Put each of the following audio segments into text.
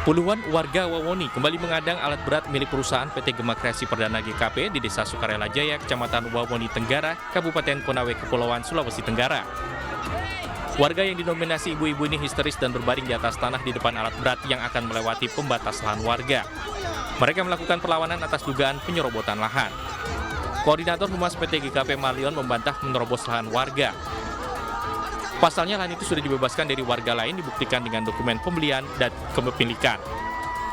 Puluhan warga Wawoni kembali mengadang alat berat milik perusahaan PT Gema Kreasi Perdana GKP di Desa Sukarela Jaya, Kecamatan Wawoni Tenggara, Kabupaten Konawe, Kepulauan Sulawesi Tenggara. Warga yang dinominasi ibu-ibu ini histeris dan berbaring di atas tanah di depan alat berat yang akan melewati pembatas lahan warga. Mereka melakukan perlawanan atas dugaan penyerobotan lahan. Koordinator Humas PT GKP Malion membantah menerobos lahan warga. Pasalnya lahan itu sudah dibebaskan dari warga lain dibuktikan dengan dokumen pembelian dan kepemilikan.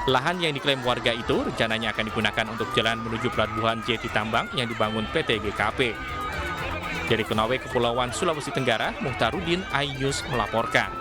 Lahan yang diklaim warga itu rencananya akan digunakan untuk jalan menuju pelabuhan Jeti Tambang yang dibangun PT GKP. Dari Konawe, Kepulauan Sulawesi Tenggara, Muhtarudin, iNews melaporkan.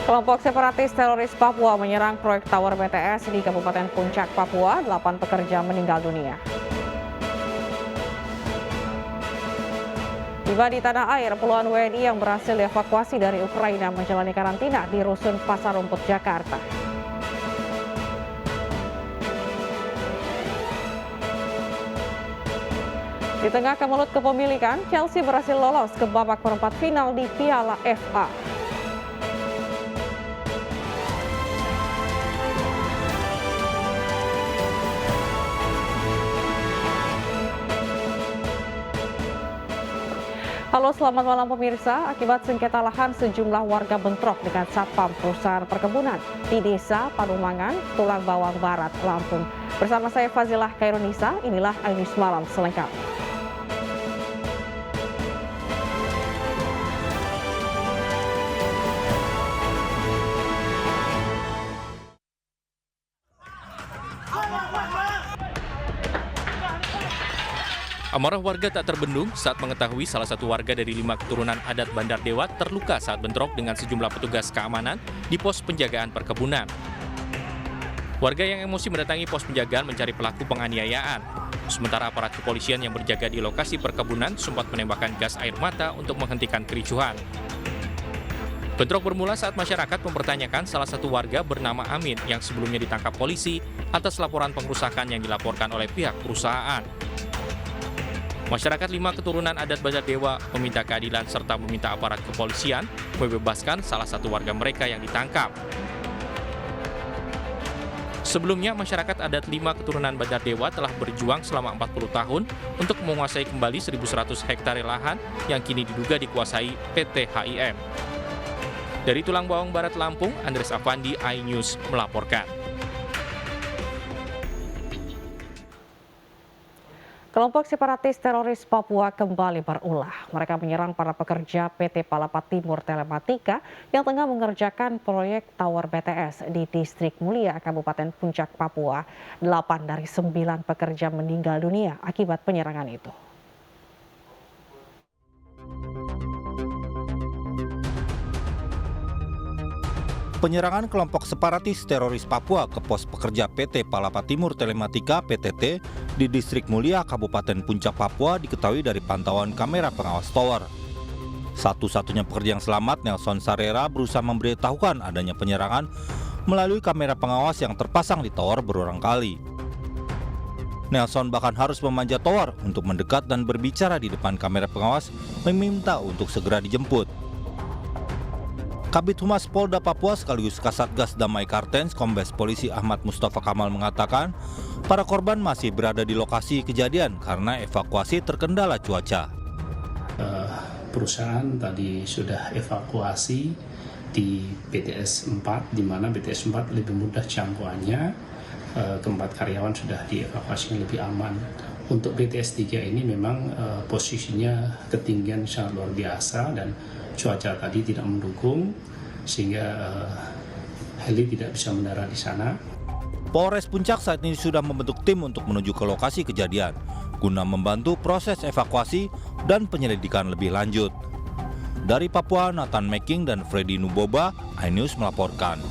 Kelompok separatis teroris Papua menyerang proyek Tower BTS di Kabupaten Puncak, Papua. 8 pekerja meninggal dunia. Tiba di tanah air, puluhan WNI yang berhasil dievakuasi dari Ukraina menjalani karantina di Rusun Pasar Rumput, Jakarta. Di tengah kemelut kepemilikan, Chelsea berhasil lolos ke babak perempat final di Piala FA. Halo, selamat malam pemirsa. Akibat sengketa lahan, sejumlah warga bentrok dengan satpam perusahaan perkebunan di Desa Padumangan, Tulang Bawang Barat, Lampung. Bersama saya Fazilah Khairunisa, inilah iNews Malam selengkapnya. Amarah warga tak terbendung saat mengetahui salah satu warga dari 5 keturunan adat Bandar Dewa terluka saat bentrok dengan sejumlah petugas keamanan di pos penjagaan perkebunan. Warga yang emosi mendatangi pos penjagaan mencari pelaku penganiayaan. Sementara aparat kepolisian yang berjaga di lokasi perkebunan sempat menembakkan gas air mata untuk menghentikan kericuhan. Bentrok bermula saat masyarakat mempertanyakan salah satu warga bernama Amin yang sebelumnya ditangkap polisi atas laporan pengerusakan yang dilaporkan oleh pihak perusahaan. Masyarakat 5 keturunan adat Bandar Dewa meminta keadilan serta meminta aparat kepolisian membebaskan salah satu warga mereka yang ditangkap. Sebelumnya, masyarakat adat 5 keturunan Bandar Dewa telah berjuang selama 40 tahun untuk menguasai kembali 1.100 hektare lahan yang kini diduga dikuasai PT HIM. Dari Tulang Bawang Barat, Lampung, Andres Afandi, iNews melaporkan. Kelompok separatis teroris Papua kembali berulah. Mereka menyerang para pekerja PT Palapa Timur Telematika yang tengah mengerjakan proyek Tower BTS di Distrik Mulia, Kabupaten Puncak, Papua. 8 dari 9 pekerja meninggal dunia akibat penyerangan itu. Penyerangan kelompok separatis teroris Papua ke pos pekerja PT Palapa Timur Telematika (PTT) di Distrik Mulia, Kabupaten Puncak, Papua diketahui dari pantauan kamera pengawas tower. Satu-satunya pekerja yang selamat, Nelson Sarera, berusaha memberitahukan adanya penyerangan melalui kamera pengawas yang terpasang di tower berulang kali. Nelson bahkan harus memanjat tower untuk mendekat dan berbicara di depan kamera pengawas, meminta untuk segera dijemput. Kabid Humas Polda Papua sekaligus Kasatgas Damai Kartens Kombes Polisi Ahmad Mustafa Kamal mengatakan para korban masih berada di lokasi kejadian karena evakuasi terkendala cuaca. Perusahaan tadi sudah evakuasi di BTS 4, di mana BTS 4 lebih mudah jangkauannya, keempat karyawan sudah dievakuasi lebih aman. Untuk BTS 3 ini memang posisinya ketinggian sangat luar biasa dan cuaca tadi tidak mendukung sehingga heli tidak bisa mendarat di sana. Polres Puncak saat ini sudah membentuk tim untuk menuju ke lokasi kejadian guna membantu proses evakuasi dan penyelidikan lebih lanjut. Dari Papua, Nathan Meking dan Freddy Nuboba, iNews melaporkan.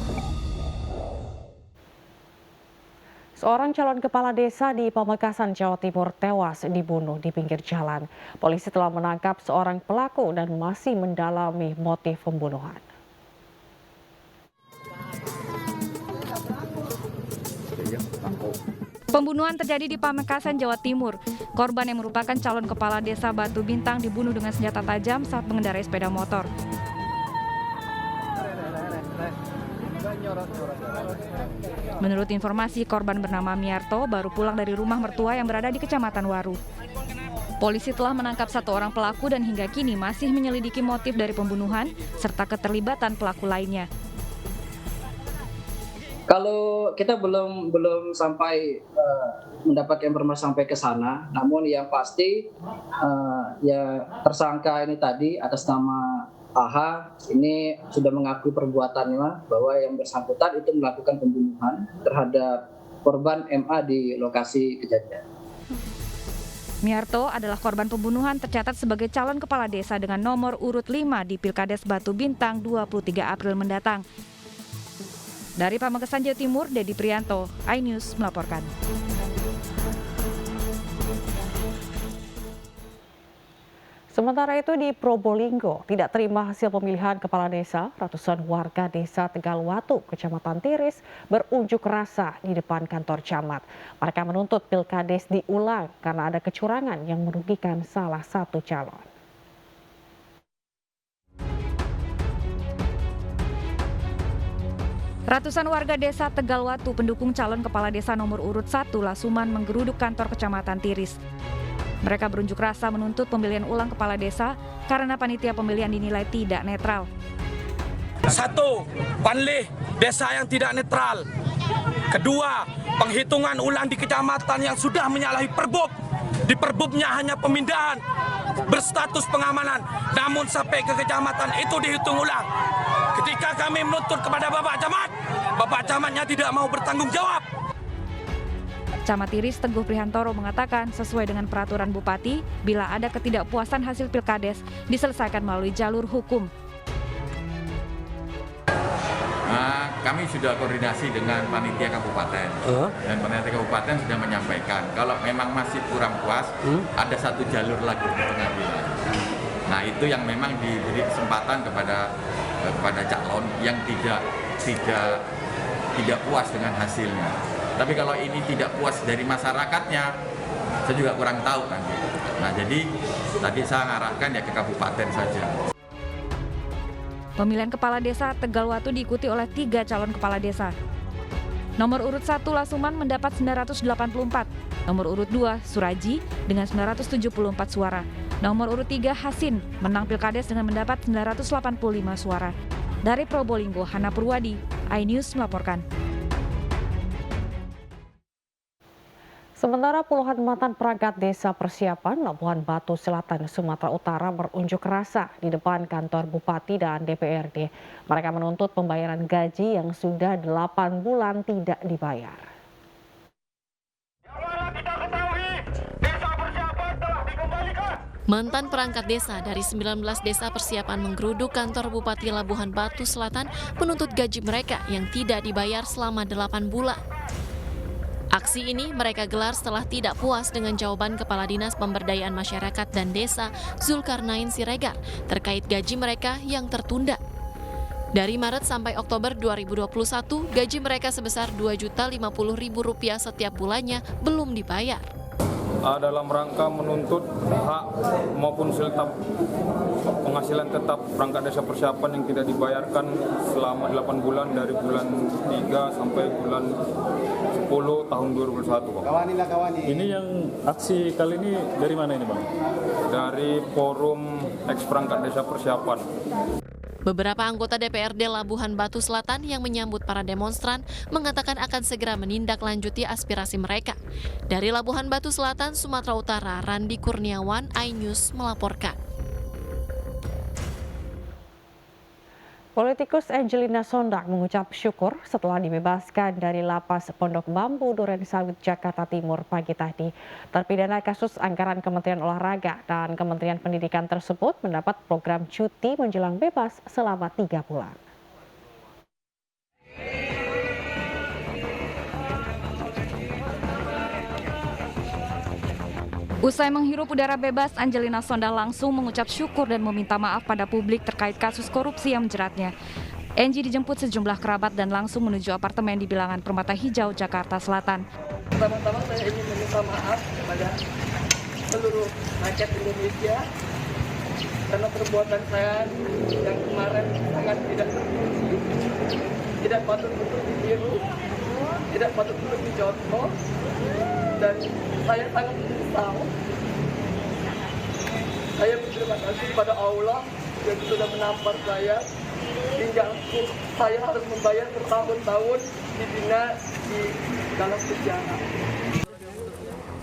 Seorang calon kepala desa di Pamekasan, Jawa Timur tewas dibunuh di pinggir jalan. Polisi telah menangkap seorang pelaku dan masih mendalami motif pembunuhan. Pembunuhan terjadi di Pamekasan, Jawa Timur. Korban yang merupakan calon kepala desa Batu Bintang dibunuh dengan senjata tajam saat mengendarai sepeda motor. Menurut informasi, korban bernama Miarto baru pulang dari rumah mertua yang berada di Kecamatan Waru. Polisi telah menangkap satu orang pelaku dan hingga kini masih menyelidiki motif dari pembunuhan serta keterlibatan pelaku lainnya. Kalau kita belum sampai mendapatkan informasi sampai ke sana, namun yang pasti ya tersangka ini tadi atas nama AH ini sudah mengakui perbuatannya bahwa yang bersangkutan itu melakukan pembunuhan terhadap korban MA di lokasi kejadian. Miarto adalah korban pembunuhan tercatat sebagai calon kepala desa dengan nomor urut 5 di Pilkades Batu Bintang 23 April mendatang. Dari Pamekasan, Jawa Timur, Dedi Prianto, iNews melaporkan. Sementara itu di Probolinggo, tidak terima hasil pemilihan kepala desa, ratusan warga desa Tegalwatu, Kecamatan Tiris, berunjuk rasa di depan kantor camat. Mereka menuntut Pilkades diulang karena ada kecurangan yang merugikan salah satu calon. Ratusan warga desa Tegalwatu pendukung calon kepala desa nomor urut 1 Lasuman menggeruduk kantor Kecamatan Tiris. Mereka berunjuk rasa menuntut pemilihan ulang kepala desa karena panitia pemilihan dinilai tidak netral. 1. Panlih desa yang tidak netral. 2. Penghitungan ulang di kecamatan yang sudah menyalahi perbub. Di perbubnya hanya pemindahan berstatus pengamanan, namun sampai ke kecamatan itu dihitung ulang. Ketika kami menuntut kepada Bapak Camatnya tidak mau bertanggung jawab. Camat Tiris Teguh Prihantoro mengatakan sesuai dengan peraturan Bupati, bila ada ketidakpuasan hasil Pilkades diselesaikan melalui jalur hukum. Kami sudah koordinasi dengan panitia kabupaten dan panitia kabupaten sudah menyampaikan kalau memang masih kurang puas, ada satu jalur lagi di pengadilan. Nah itu yang memang diberi kesempatan kepada calon yang tidak puas dengan hasilnya. Tapi kalau ini tidak puas dari masyarakatnya, saya juga kurang tahu kan. Nah jadi tadi saya ngarahkan ya ke kabupaten saja. Pemilihan kepala desa Tegalwatu diikuti oleh 3 calon kepala desa. Nomor urut 1 Lasuman mendapat 984, nomor urut 2 Suraji dengan 974 suara, nomor urut 3 Hasin menang Pilkades dengan mendapat 985 suara. Dari Probolinggo, Hana Purwadi, iNews melaporkan. Sementara puluhan mantan perangkat desa Persiapan, Labuhan Batu Selatan, Sumatera Utara berunjuk rasa di depan kantor Bupati dan DPRD. Mereka menuntut pembayaran gaji yang sudah 8 bulan tidak dibayar. Mantan perangkat desa dari 19 desa Persiapan menggeruduk kantor Bupati Labuhan Batu Selatan menuntut gaji mereka yang tidak dibayar selama 8 bulan. Aksi ini mereka gelar setelah tidak puas dengan jawaban Kepala Dinas Pemberdayaan Masyarakat dan Desa Zulkarnain Siregar terkait gaji mereka yang tertunda. Dari Maret sampai Oktober 2021, gaji mereka sebesar Rp2.050.000 setiap bulannya belum dibayar. Dalam rangka menuntut hak maupun siltap penghasilan tetap perangkat desa Persiapan yang tidak dibayarkan selama 8 bulan dari bulan 3 sampai bulan 10 tahun 2021, Bang. Ini yang aksi kali ini dari mana ini, Bang? Dari Forum Eks Perangkat Desa Persiapan. Beberapa anggota DPRD Labuhan Batu Selatan yang menyambut para demonstran mengatakan akan segera menindaklanjuti aspirasi mereka. Dari Labuhan Batu Selatan, Sumatera Utara, Randi Kurniawan, iNews melaporkan. Politikus Angelina Sondak mengucap syukur setelah dibebaskan dari lapas Pondok Bambu Duren Sawit, Jakarta Timur pagi tadi. Terpidana kasus anggaran Kementerian Olahraga dan Kementerian Pendidikan tersebut mendapat program cuti menjelang bebas selama 3 bulan. Usai menghirup udara bebas, Angelina Sondah langsung mengucap syukur dan meminta maaf pada publik terkait kasus korupsi yang menjeratnya. Angie dijemput sejumlah kerabat dan langsung menuju apartemen di Bilangan Permata Hijau, Jakarta Selatan. Pertama-tama saya ingin meminta maaf kepada seluruh rakyat Indonesia karena perbuatan saya yang kemarin sangat tidak terpuji, tidak patut untuk ditiru, tidak patut untuk dicontoh, dan saya sangat menyesal. Saya berterima kasih kepada Allah yang sudah menampar saya hingga saya harus membayar bertahun-tahun dibina di dalam penjara.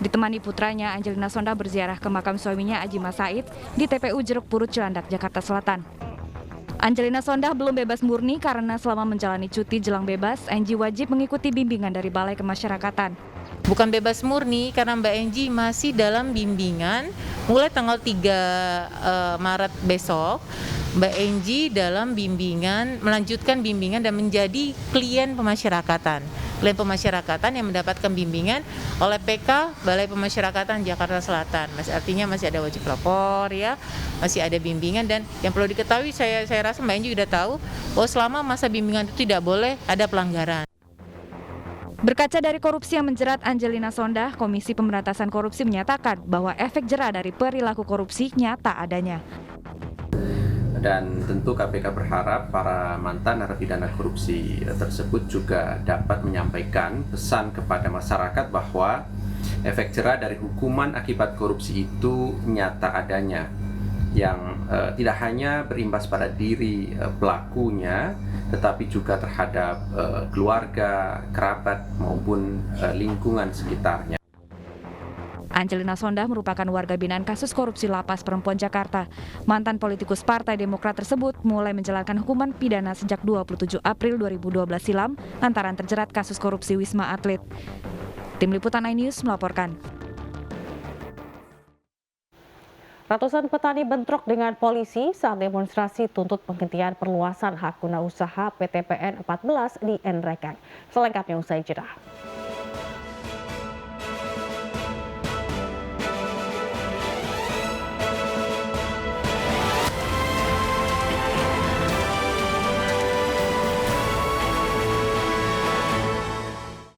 Ditemani putranya, Angelina Sondah berziarah ke makam suaminya Aji Mas Said di TPU Jeruk Purut, Cilandak, Jakarta Selatan. Angelina Sondah belum bebas murni karena selama menjalani cuti jelang bebas, Angie wajib mengikuti bimbingan dari Balai Kemasyarakatan. Bukan bebas murni karena Mbak Angie masih dalam bimbingan mulai tanggal 3 Maret besok. Mbak Angie dalam bimbingan, melanjutkan bimbingan dan menjadi klien pemasyarakatan. Klien pemasyarakatan yang mendapatkan bimbingan oleh PK Balai Pemasyarakatan Jakarta Selatan. Artinya masih ada wajib lapor ya, masih ada bimbingan, dan yang perlu diketahui saya rasa Mbak Angie sudah tahu bahwa selama masa bimbingan itu tidak boleh ada pelanggaran. Berkaca dari korupsi yang menjerat Angelina Sondah, Komisi Pemberantasan Korupsi menyatakan bahwa efek jera dari perilaku korupsi nyata adanya. Dan tentu KPK berharap para mantan narapidana korupsi tersebut juga dapat menyampaikan pesan kepada masyarakat bahwa efek jera dari hukuman akibat korupsi itu nyata adanya, yang tidak hanya berimbas pada diri pelakunya, tetapi juga terhadap keluarga, kerabat, maupun lingkungan sekitarnya. Angelina Sondah merupakan warga binaan kasus korupsi Lapas Perempuan Jakarta. Mantan politikus Partai Demokrat tersebut mulai menjalankan hukuman pidana sejak 27 April 2012 silam lantaran terjerat kasus korupsi Wisma Atlet. Tim Liputan iNews melaporkan. Ratusan petani bentrok dengan polisi saat demonstrasi tuntut penghentian perluasan hak guna usaha PT PN 14 di Nrekang. Selengkapnya usai jeda.